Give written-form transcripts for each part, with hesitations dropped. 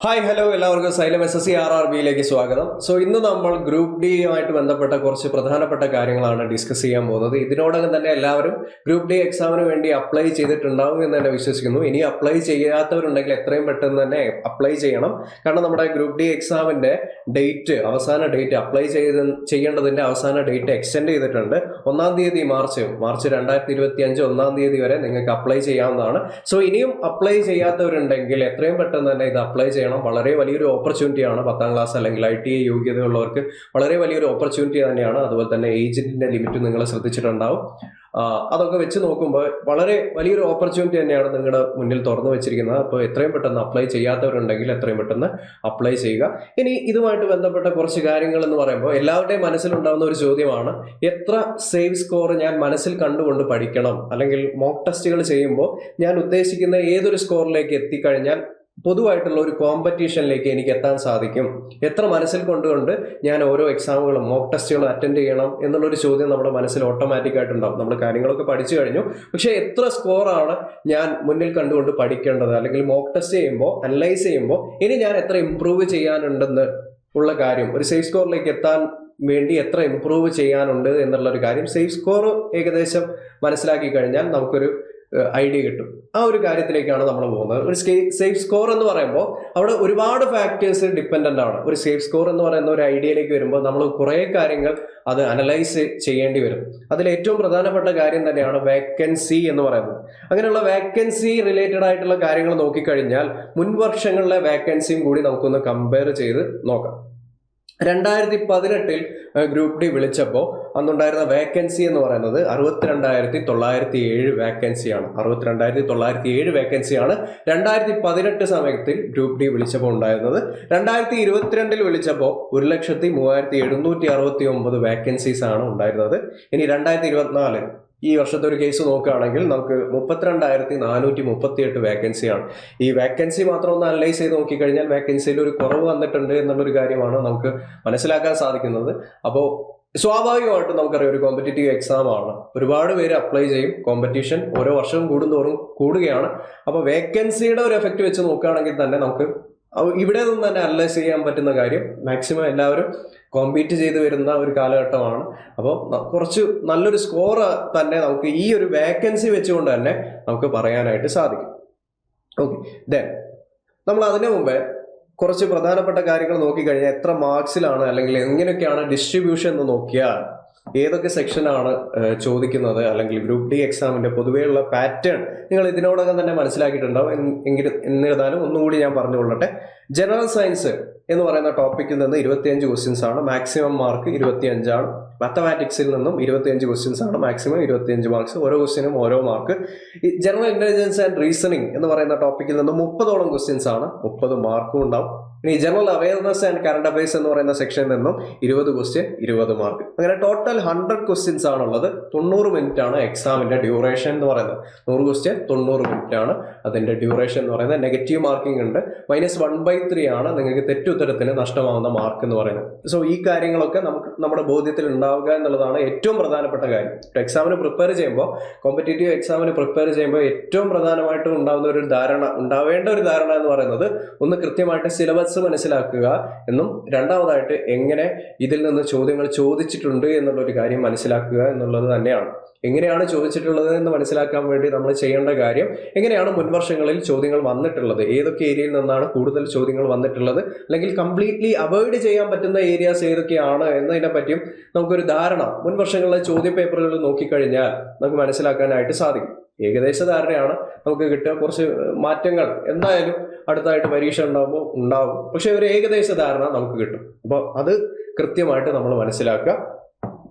Hi hello എല്ലാവർക്കും xylem SSC RRB സ്വാഗതം. So ഇന്ന് നമ്മൾ ഗ്രൂപ്പ് ഡി ആയിട്ട് ബന്ധപ്പെട്ട കുറച്ച് പ്രധാനപ്പെട്ട കാര്യങ്ങളാണ് ഡിസ്കസ് ചെയ്യാൻ പോകുന്നത്. ഇതിനോടകം തന്നെ എല്ലാവരും ഗ്രൂപ്പ് ഡി എക്സാമിന് വേണ്ടി അപ്ലൈ ചെയ്തിട്ടുണ്ടാവും എന്ന് തന്നെ വിശ്വസിക്കുന്നു. ഇനി അപ്ലൈ ചെയ്യാത്തവരുണ്ടെങ്കിൽ എത്രയും പെട്ടെന്ന് തന്നെ അപ്ലൈ ചെയ്യണം. കാരണം നമ്മുടെ ഗ്രൂപ്പ് ഡി എക്സാമിന്റെ അവസാന ഡേറ്റ് അപ്ലൈ ചെയ്യേണ്ടതിന്റെ അവസാന ഡേറ്റ് എക്സ്റ്റെൻഡ് ചെയ്തിട്ടുണ്ട്. 1-ാം തീയതി മാർച്ച് 2025 1-ാം തീയതി വരെ നിങ്ങൾക്ക് അപ്ലൈ ചെയ്യാവുന്നതാണ്. സോ ഇനിയും അപ്ലൈ ചെയ്യാത്തവരുണ്ടെങ്കിൽ എത്രയും പെട്ടെന്ന് തന്നെ ഇത് അപ്ലൈ ചെയ്യണം. വളരെ വലിയൊരു ഓപ്പർച്യൂണിറ്റിയാണ്. 10ാം ക്ലാസ് അല്ലെങ്കിൽ ITI യോഗ്യതയുള്ളവർക്ക് വളരെ വലിയൊരു ഓപ്പർച്യൂണിറ്റി തന്നെയാണ്. അതുപോലെ തന്നെ ഏജിന്റെ ലിമിറ്റ് നിങ്ങൾ ശ്രദ്ധിച്ചിട്ടുണ്ടാവും. അതൊക്കെ വെച്ച് നോക്കുമ്പോൾ വളരെ വലിയൊരു ഓപ്പർച്യൂണിറ്റി തന്നെയാണ് നിങ്ങളുടെ മുന്നിൽ തുറന്നു വെച്ചിരിക്കുന്നത്. അപ്പോൾ എത്രയും പെട്ടെന്ന് അപ്ലൈ ചെയ്യാത്തവരുണ്ടെങ്കിൽ എത്രയും പെട്ടെന്ന് അപ്ലൈ ചെയ്യുക. ഇനി ഇതുമായിട്ട് ബന്ധപ്പെട്ട കുറച്ച് കാര്യങ്ങൾ എന്ന് പറയുമ്പോൾ എല്ലാവരുടെയും മനസ്സിലുണ്ടാകുന്ന ഒരു ചോദ്യമാണ്, എത്ര സേവ് സ്കോർ ഞാൻ മനസ്സിൽ കണ്ടുകൊണ്ട് പഠിക്കണം, അല്ലെങ്കിൽ മോക്ക് ടെസ്റ്റുകൾ ചെയ്യുമ്പോൾ ഞാൻ ഉദ്ദേശിക്കുന്ന ഏതൊരു സ്കോറിലേക്ക് എത്തിക്കഴിഞ്ഞാൽ പൊതുവായിട്ടുള്ള ഒരു കോമ്പറ്റീഷനിലേക്ക് എനിക്ക് എത്താൻ സാധിക്കും, എത്ര മനസ്സിൽ കൊണ്ടുകൊണ്ട് ഞാൻ ഓരോ എക്സാമുകളും മോക്ക് ടെസ്റ്റുകളും അറ്റൻഡ് ചെയ്യണം എന്നുള്ളൊരു ചോദ്യം നമ്മുടെ മനസ്സിൽ ഓട്ടോമാറ്റിക് ആയിട്ടുണ്ടാവും. നമ്മൾ കാര്യങ്ങളൊക്കെ പഠിച്ചു കഴിഞ്ഞു, പക്ഷേ എത്ര സ്കോറാണ് ഞാൻ മുന്നിൽ കണ്ടുകൊണ്ട് പഠിക്കേണ്ടത്, അല്ലെങ്കിൽ മോക്ക് ടെസ്റ്റ് ചെയ്യുമ്പോൾ അനലൈസ് ചെയ്യുമ്പോൾ ഇനി ഞാൻ എത്ര ഇംപ്രൂവ് ചെയ്യാനുണ്ടെന്ന് ഉള്ള കാര്യം, ഒരു സേഫ് സ്കോറിലേക്ക് എത്താൻ വേണ്ടി എത്ര ഇംപ്രൂവ് ചെയ്യാനുണ്ട് എന്നുള്ളൊരു കാര്യം സേഫ് സ്കോർ ഏകദേശം മനസ്സിലാക്കി കഴിഞ്ഞാൽ നമുക്കൊരു ഐഡിയ കിട്ടും. ആ ഒരു കാര്യത്തിലേക്കാണ് നമ്മൾ പോകുന്നത്. ഒരു സേഫ് സ്കോർ എന്ന് പറയുമ്പോൾ അവിടെ ഒരുപാട് ഫാക്ടേഴ്സ് ഡിപ്പെൻഡൻ്റ് ആണ്. ഒരു സേഫ് സ്കോർ എന്ന് പറയുന്ന ഒരു ഐഡിയയിലേക്ക് വരുമ്പോൾ നമ്മൾ കുറേ കാര്യങ്ങൾ അത് അനലൈസ് ചെയ്യേണ്ടി വരും. അതിൽ ഏറ്റവും പ്രധാനപ്പെട്ട കാര്യം തന്നെയാണ് വേക്കൻസി എന്ന് പറയുന്നത്. അങ്ങനെയുള്ള വേക്കൻസി റിലേറ്റഡ് ആയിട്ടുള്ള കാര്യങ്ങൾ നോക്കിക്കഴിഞ്ഞാൽ മുൻ വർഷങ്ങളിലെ വേക്കൻസിയും കൂടി നമുക്കൊന്ന് കമ്പയർ ചെയ്ത് നോക്കാം. 2018 ഗ്രൂപ്പ് ഡി വിളിച്ചപ്പോൾ അന്നുണ്ടായിരുന്ന വേക്കൻസി എന്ന് പറയുന്നത് 62,907 വേക്കൻസിയാണ്. 62,907 വേക്കൻസിയാണ് 2018 സമയത്തിൽ ഗ്രൂപ്പ് ഡി വിളിച്ചപ്പോൾ ഉണ്ടായിരുന്നത്. 2022 വിളിച്ചപ്പോൾ 1,03,769 വേക്കൻസീസ് ആണ് ഉണ്ടായിരുന്നത്. ഇനി 2024 ഈ വർഷത്തെ ഒരു കേസ് നോക്കുകയാണെങ്കിൽ നമുക്ക് 32,438 വേക്കൻസിയാണ്. ഈ വേക്കൻസി മാത്രം ഒന്ന് അനലൈസ് ചെയ്ത് നോക്കിക്കഴിഞ്ഞാൽ വേക്കൻസിയിൽ ഒരു കുറവ് വന്നിട്ടുണ്ട് എന്നുള്ളൊരു കാര്യമാണ് നമുക്ക് മനസ്സിലാക്കാൻ സാധിക്കുന്നത്. അപ്പോൾ സ്വാഭാവികമായിട്ടും നമുക്കറിയാം, ഒരു കോമ്പറ്റേറ്റീവ് എക്സാം ആണ്, ഒരുപാട് പേര് അപ്ലൈ ചെയ്യും, കോമ്പറ്റീഷൻ ഓരോ വർഷവും കൂടുന്തോറും കൂടുകയാണ്. അപ്പോൾ വേക്കൻസിയുടെ ഒരു എഫക്റ്റ് വെച്ച് നോക്കുകയാണെങ്കിൽ തന്നെ നമുക്ക് ഇവിടെ നിന്ന് തന്നെ അനലൈസ് ചെയ്യാൻ പറ്റുന്ന കാര്യം, മാക്സിമം എല്ലാവരും കോമ്പീറ്റ് ചെയ്ത് വരുന്ന ഒരു കാലഘട്ടമാണ്. അപ്പോൾ കുറച്ച് നല്ലൊരു സ്കോർ തന്നെ നമുക്ക് ഈ ഒരു വേക്കൻസി വെച്ചുകൊണ്ട് തന്നെ നമുക്ക് പറയാനായിട്ട് സാധിക്കും. ഓക്കെ, ദെൻ നമ്മൾ അതിനു മുമ്പേ കുറച്ച് പ്രധാനപ്പെട്ട കാര്യങ്ങൾ നോക്കിക്കഴിഞ്ഞാൽ എത്ര മാർക്സിലാണ് അല്ലെങ്കിൽ എങ്ങനെയൊക്കെയാണ് ഡിസ്ട്രിബ്യൂഷൻ എന്ന് നോക്കിയാൽ ഏതൊക്കെ സെക്ഷനാണ് ചോദിക്കുന്നത്, അല്ലെങ്കിൽ ഗ്രൂപ്പ് ഡി എക്സാമിന്റെ പൊതുവെയുള്ള പാറ്റേൺ നിങ്ങൾ ഇതിനോടകം തന്നെ മനസ്സിലാക്കിയിട്ടുണ്ടാവും. എന്നിരുന്നാലും ഒന്നുകൂടി ഞാൻ പറഞ്ഞുകൊള്ളട്ടെ. ജനറൽ സയൻസ് എന്ന് പറയുന്ന ടോപ്പിക്കിൽ നിന്ന് 25 ക്വസ്റ്റ്യൻസ് ആണ്, മാക്സിമം മാർക്ക് 25 ആണ്. മാത്തമാറ്റിക്സിൽ നിന്നും 25 ക്വസ്റ്റ്യൻസ് ആണ്, മാക്സിമം 25 മാർക്സ്. ഓരോ ക്വസ്റ്റ്യനും ഓരോ മാർക്ക്. ഈ ജനറൽ ഇന്റലിജൻസ് ആൻഡ് റീസണിങ് എന്ന് പറയുന്ന ടോപ്പിക്കിൽ നിന്നും 30ഓളം ക്വസ്റ്റ്യൻസ് ആണ്, 30 മാർക്കും ഉണ്ടാവും. ഇനി general awareness and current affairs എന്ന് പറയുന്ന സെക്ഷനിൽ നിന്നും 20 ക്വസ്റ്റ്യൻ 20 മാർക്ക്. അങ്ങനെ ടോട്ടൽ 100 ക്വസ്റ്റ്യൻസ് ആണുള്ളത്. 90 മിനിറ്റ് ആണ് എക്സാമിന്റെ ഡ്യൂറേഷൻ എന്ന് പറയുന്നത്. 100 ക്വസ്റ്റ്യൻ 90 മിനിറ്റ് ആണ് അതിന്റെ ഡ്യൂറേഷൻ എന്ന് പറയുന്നത്. നെഗറ്റീവ് മാർക്കിംഗ് ഉണ്ട്. -1/3 ആണ് നിങ്ങൾക്ക് തെറ്റുത്തരത്തിന് നഷ്ടമാവുന്ന മാർക്ക് എന്ന് പറയുന്നത്. സോ ഈ കാര്യങ്ങളൊക്കെ നമുക്ക് നമ്മുടെ ബോധ്യത്തിൽ ഉണ്ടാവുക എന്നുള്ളതാണ് ഏറ്റവും പ്രധാനപ്പെട്ട കാര്യം. എക്സാമിന് പ്രിപ്പയർ ചെയ്യുമ്പോൾ, കോമ്പറ്റേറ്റീവ് എക്സാമിന് പ്രിപ്പയർ ചെയ്യുമ്പോൾ ഏറ്റവും പ്രധാനമായിട്ടും ഉണ്ടാവേണ്ട ഒരു ധാരണ എന്ന് പറയുന്നത്, ഒന്ന് കൃത്യമായിട്ട് സിലബസ് മനസ്സിലാക്കുക എന്നും, രണ്ടാമതായിട്ട് എങ്ങനെ ഇതിൽ നിന്ന് ചോദ്യങ്ങൾ ചോദിച്ചിട്ടുണ്ട് എന്നുള്ളൊരു കാര്യം മനസ്സിലാക്കുക എന്നുള്ളത് തന്നെയാണ്. എങ്ങനെയാണ് ചോദിച്ചിട്ടുള്ളത് എന്ന് മനസ്സിലാക്കാൻ വേണ്ടി നമ്മൾ ചെയ്യേണ്ട കാര്യം, എങ്ങനെയാണ് മുൻവർഷങ്ങളിൽ ചോദ്യങ്ങൾ വന്നിട്ടുള്ളത്, ഏതൊക്കെ ഏരിയയിൽ നിന്നാണ് കൂടുതൽ ചോദ്യങ്ങൾ വന്നിട്ടുള്ളത്, അല്ലെങ്കിൽ കംപ്ലീറ്റ്ലി അവോയ്ഡ് ചെയ്യാൻ പറ്റുന്ന ഏരിയാസ് ഏതൊക്കെയാണ് എന്നതിനെ പറ്റിയും നമുക്കൊരു ധാരണ മുൻവർഷങ്ങളിലെ ചോദ്യ പേപ്പറുകൾ നോക്കിക്കഴിഞ്ഞാൽ നമുക്ക് മനസ്സിലാക്കാനായിട്ട് സാധിക്കും. ഏകദേശ ധാരണയാണ് നമുക്ക് കിട്ടുക. കുറച്ച് മാറ്റങ്ങൾ എന്തായാലും അടുത്തായിട്ട് പരീക്ഷ ഉണ്ടാകുമ്പോൾ ഉണ്ടാവും, പക്ഷെ ഒരു ഏകദേശ ധാരണ നമുക്ക് കിട്ടും. അപ്പോൾ അത് കൃത്യമായിട്ട് നമ്മൾ മനസ്സിലാക്കുക.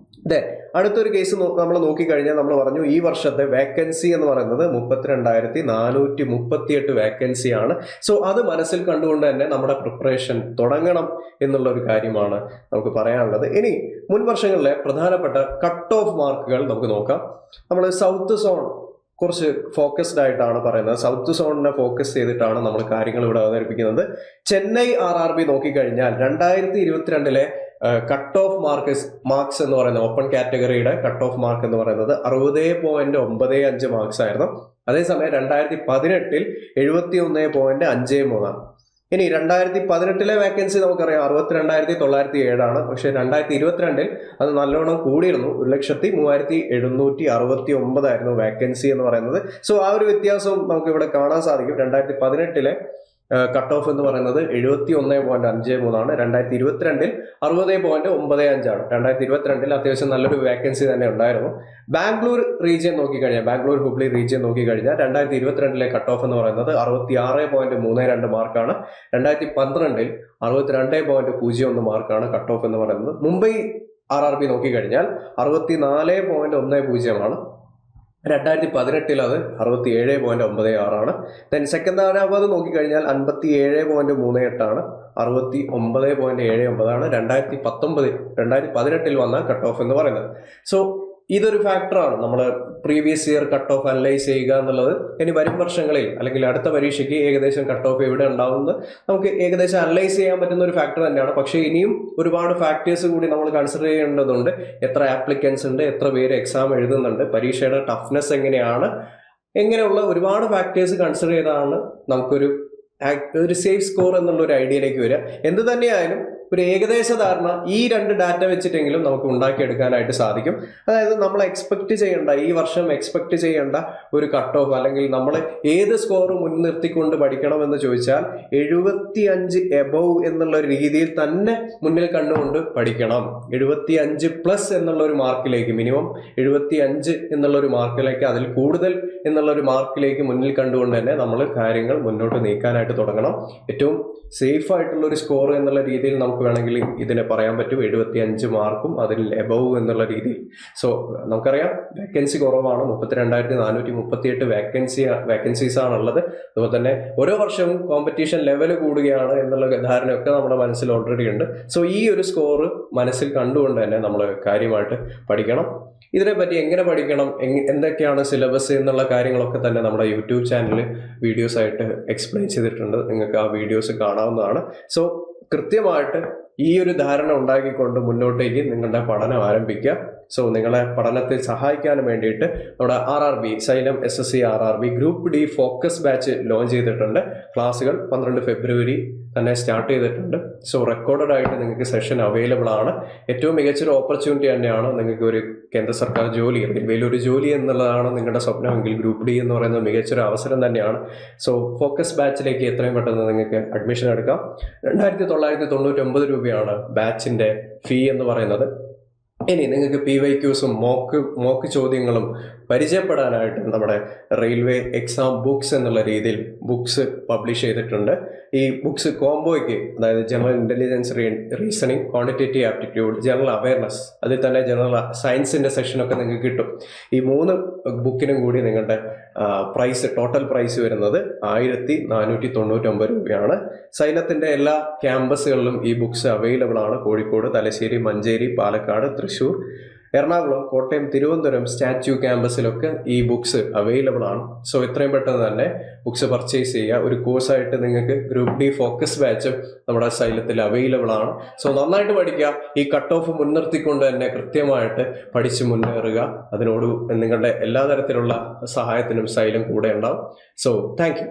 അടുത്തൊരു കേസ് നമ്മൾ നോക്കിക്കഴിഞ്ഞാൽ നമ്മൾ പറഞ്ഞു, ഈ വർഷത്തെ വേക്കൻസി എന്ന് പറയുന്നത് 32,438 വേക്കൻസിയാണ്. സോ അത് മനസ്സിൽ കണ്ടുകൊണ്ട് തന്നെ നമ്മുടെ പ്രിപ്പറേഷൻ തുടങ്ങണം എന്നുള്ള ഒരു കാര്യമാണ് നമുക്ക് പറയാനുള്ളത്. ഇനി മുൻ വർഷങ്ങളിലെ പ്രധാനപ്പെട്ട കട്ട് ഓഫ് മാർക്കുകൾ നമുക്ക് നോക്കാം. നമ്മൾ സൗത്ത് സോൺ കുറച്ച് ഫോക്കസ്ഡ് ആയിട്ടാണ് പറയുന്നത്. സൗത്ത് സോണിനെ ഫോക്കസ് ചെയ്തിട്ടാണ് നമ്മൾ കാര്യങ്ങൾ ഇവിടെ അവതരിപ്പിക്കുന്നത്. ചെന്നൈ RRB നോക്കിക്കഴിഞ്ഞാൽ 2022 കട്ട് ഓഫ് മാർക്സ് എന്ന് പറയുന്നത്, ഓപ്പൺ കാറ്റഗറിയുടെ കട്ട് ഓഫ് മാർക്ക് എന്ന് പറയുന്നത് 60.95 മാർക്സ് ആയിരുന്നു. അതേസമയം 2018 71.53 ഇനി 2018 വേക്കൻസി നമുക്കറിയാം 62,907 പക്ഷെ 2022 അത് നല്ലോണം കൂടിയിരുന്നു. 1,03,769 വേക്കൻസി എന്ന് പറയുന്നത്. സോ ആ ഒരു വ്യത്യാസം നമുക്ക് ഇവിടെ കാണാൻ സാധിക്കും. 2018 കട്ട് ഓഫ് എന്ന് പറയുന്നത് 71.53 2022 60.95 2022 അത്യാവശ്യം നല്ലൊരു വേക്കൻസി തന്നെ ഉണ്ടായിരുന്നു. ബാംഗ്ലൂർ റീജിയൻ നോക്കിക്കഴിഞ്ഞാൽ, ബാംഗ്ലൂർ ഹുബ്ലി റീജിയൻ നോക്കിക്കഴിഞ്ഞാൽ 2022 കട്ട് ഓഫ് എന്ന് പറയുന്നത് 66.32 മാർക്കാണ്. 2012 62.01 മാർക്കാണ് കട്ട് ഓഫ് എന്ന് പറയുന്നത്. മുംബൈ RRB നോക്കിക്കഴിഞ്ഞാൽ 64.10 2018 അത് 67.96 ദെൻ സെക്കന്ദരാബാദ് നോക്കിക്കഴിഞ്ഞാൽ 57.38 69.79 2018 വന്ന കട്ട് ഓഫ് എന്ന് പറയുന്നത്. സോ ഇതൊരു ഫാക്ടറാണ് നമ്മൾ previous year cut off analyse ചെയ്യുക എന്നുള്ളത്. ഇനി വരും വർഷങ്ങളിൽ അല്ലെങ്കിൽ അടുത്ത പരീക്ഷയ്ക്ക് ഏകദേശം കട്ട് ഓഫ് എവിടെ ഉണ്ടാവുന്നത് നമുക്ക് ഏകദേശം അനലൈസ് ചെയ്യാൻ പറ്റുന്ന ഒരു ഫാക്ടർ തന്നെയാണ്. പക്ഷേ ഇനിയും ഒരുപാട് ഫാക്ടേഴ്സ് കൂടി നമ്മൾ കൺസിഡർ ചെയ്യേണ്ടതുണ്ട്. എത്ര ആപ്ലിക്കൻസ് ഉണ്ട്, എത്ര പേര് എക്സാം എഴുതുന്നുണ്ട്, പരീക്ഷയുടെ ടഫ്നെസ് എങ്ങനെയാണ്, എങ്ങനെയുള്ള ഒരുപാട് ഫാക്ടേഴ്സ് കൺസിഡർ ചെയ്താണ് നമുക്കൊരു സേഫ് സ്കോർ എന്നുള്ള ഒരു ഐഡിയയിലേക്ക് വരിക. എന്ത് തന്നെയായാലും ഒരു ഏകദേശ ധാരണ ഈ 2 ഡാറ്റ വെച്ചിട്ടെങ്കിലും നമുക്ക് ഉണ്ടാക്കിയെടുക്കാനായിട്ട് സാധിക്കും. അതായത് നമ്മൾ എക്സ്പെക്ട് ചെയ്യേണ്ട, ഈ വർഷം എക്സ്പെക്ട് ചെയ്യേണ്ട ഒരു കട്ട് ഓഫ് അല്ലെങ്കിൽ നമ്മൾ ഏത് സ്കോർ മുൻനിർത്തിക്കൊണ്ട് പഠിക്കണമെന്ന് ചോദിച്ചാൽ 75 എബവ് എന്നുള്ള ഒരു രീതിയിൽ തന്നെ മുന്നിൽ കണ്ടുകൊണ്ട് പഠിക്കണം. 75+ എന്നുള്ള ഒരു മാർക്കിലേക്ക്, മിനിമം 75 എന്നുള്ള ഒരു മാർക്കിലേക്ക്, അതിൽ കൂടുതൽ എന്നുള്ള ഒരു മാർക്കിലേക്ക് മുന്നിൽ കണ്ടുകൊണ്ട് തന്നെ നമ്മൾ കാര്യങ്ങൾ മുന്നോട്ട് നീക്കാനായിട്ട് തുടങ്ങണം. ഏറ്റവും സേഫ് ആയിട്ടുള്ള ഒരു സ്കോർ എന്നുള്ള രീതിയിൽ നമുക്ക് വേണമെങ്കിൽ ഇതിനെ പറയാൻ പറ്റും 75 മാർക്കും അതിൽ എബവ് എന്നുള്ള രീതിയിൽ. സോ നമുക്കറിയാം വേക്കൻസി കുറവാണ്. 32,438 വേക്കൻസീസ് ആണുള്ളത്. അതുപോലെ തന്നെ ഓരോ വർഷവും കോമ്പറ്റീഷൻ ലെവൽ കൂടുകയാണ് എന്നുള്ള ധാരണയൊക്കെ നമ്മുടെ മനസ്സിൽ ഓൾറെഡി ഉണ്ട്. സോ ഈ ഒരു സ്കോർ മനസ്സിൽ കണ്ടുകൊണ്ട് തന്നെ നമ്മൾ കാര്യമായിട്ട് പഠിക്കണം. ഇതിനെപ്പറ്റി എങ്ങനെ പഠിക്കണം, എന്തൊക്കെയാണ് സിലബസ് എന്നുള്ള കാര്യങ്ങളൊക്കെ തന്നെ നമ്മുടെ യൂട്യൂബ് ചാനലിൽ വീഡിയോസ് ആയിട്ട് എക്സ്പ്ലെയിൻ ചെയ്തിട്ടുണ്ട്. നിങ്ങൾക്ക് ആ വീഡിയോസ് കാണാവുന്നതാണ്. സോ കൃത്യമായിട്ട് ഈ ഒരു ധാരണ ഉണ്ടാക്കിക്കൊണ്ട് മുന്നോട്ടേക്ക് നിങ്ങളുടെ പഠനം ആരംഭിക്കുക. സോ നിങ്ങളെ പഠനത്തിൽ സഹായിക്കാൻ വേണ്ടിയിട്ട് നമ്മുടെ RRB xylem SSC RRB group D focus batch launch ചെയ്തിട്ടുണ്ട്. ക്ലാസ്സുകൾ 12 ഫെബ്രുവരി തന്നെ സ്റ്റാർട്ട് ചെയ്തിട്ടുണ്ട്. സോ റെക്കോർഡഡ് ആയിട്ട് നിങ്ങൾക്ക് സെഷൻ അവൈലബിൾ ആണ്. ഏറ്റവും മികച്ചൊരു ഓപ്പർച്യൂണിറ്റി തന്നെയാണ്. നിങ്ങൾക്ക് ഒരു കേന്ദ്ര സർക്കാർ ജോലി, റെയിൽവേയിൽ ഒരു ജോലി എന്നുള്ളതാണ് നിങ്ങളുടെ സ്വപ്നമെങ്കിൽ ഗ്രൂപ്പ് D എന്ന് പറയുന്നത് മികച്ചൊരു അവസരം തന്നെയാണ്. സോ ഫോക്കസ് ബാച്ചിലേക്ക് എത്രയും പെട്ടെന്ന് നിങ്ങൾക്ക് അഡ്മിഷൻ എടുക്കാം. 2,999 രൂപയാണ് ബാച്ചിന്റെ ഫീ എന്ന് പറയുന്നത്. ഇനി നിങ്ങൾക്ക് PYQസും മോക്ക് ചോദ്യങ്ങളും പരിചയപ്പെടാനായിട്ട് നമ്മുടെ റെയിൽവേ എക്സാം ബുക്സ് എന്നുള്ള രീതിയിൽ ബുക്സ് പബ്ലിഷ് ചെയ്തിട്ടുണ്ട്. ഈ ബുക്സ് കോംബോയ്ക്ക്, അതായത് general intelligence, reasoning, quantitative aptitude, general awareness, അതിൽ തന്നെ ജനറൽ സയൻസിന്റെ സെഷനൊക്കെ നിങ്ങൾക്ക് കിട്ടും. ഈ 3 ബുക്കിനും കൂടി നിങ്ങളുടെ ടോട്ടൽ പ്രൈസ് വരുന്നത് 1,499 രൂപയാണ്. സൈലത്തിന്റെ എല്ലാ ക്യാമ്പസുകളിലും ഈ ബുക്സ് അവൈലബിൾ ആണ്. കോഴിക്കോട്, തലശ്ശേരി, മഞ്ചേരി, പാലക്കാട്, തൃശ്ശൂർ, എറണാകുളം, കോട്ടയം, തിരുവനന്തപുരം സ്റ്റാച്യു ക്യാമ്പസിലൊക്കെ ഈ ബുക്സ് അവൈലബിൾ ആണ്. സോ എത്രയും പെട്ടെന്ന് തന്നെ ബുക്സ് പർച്ചേസ് ചെയ്യുക. ഒരു കോഴ്സായിട്ട് നിങ്ങൾക്ക് ഗ്രൂപ്പ് D ഫോക്കസ് ബാച്ച് നമ്മുടെ സൈലത്തിൽ അവൈലബിൾ ആണ്. സോ നന്നായിട്ട് പഠിക്കുക. ഈ കട്ട് ഓഫ് മുൻനിർത്തിക്കൊണ്ട് തന്നെ കൃത്യമായിട്ട് പഠിച്ച് മുന്നേറുക. അതിനോട് നിങ്ങളുടെ എല്ലാ തരത്തിലുള്ള സഹായത്തിനും സൈലം കൂടെ ഉണ്ടാവും. So thank you.